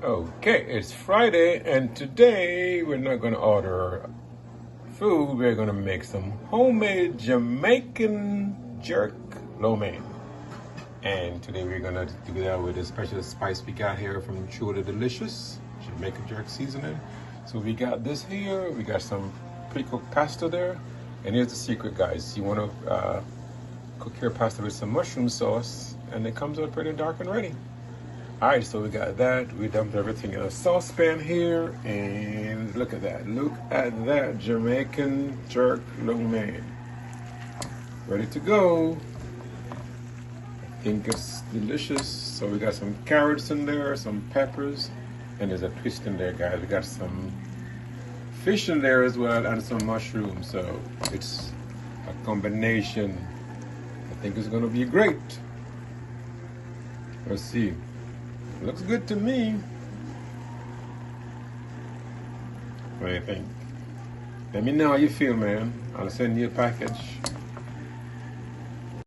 Okay, it's Friday, and today we're not going to order food. We're going to make some homemade Jamaican Jerk Lomein. And today we're going to do that with a special spice we got here from Truly Delicious Jamaican Jerk seasoning. So we got this here. We got some pre-cooked pasta there. And here's the secret, guys. You want to cook your pasta with some mushroom sauce, and it comes out pretty dark and ready. Alright, so we got that. We dumped everything in a saucepan here, and look at that. Look at that Jamaican Jerk Lomein. Ready to go. I think it's delicious. So we got some carrots in there, some peppers, and there's a twist in there, guys. We got some fish in there as well, and some mushrooms. So it's a combination. I think it's gonna be great. Let's see. Looks good to me. What do you think? Let me know how you feel, man. I'll send you a package.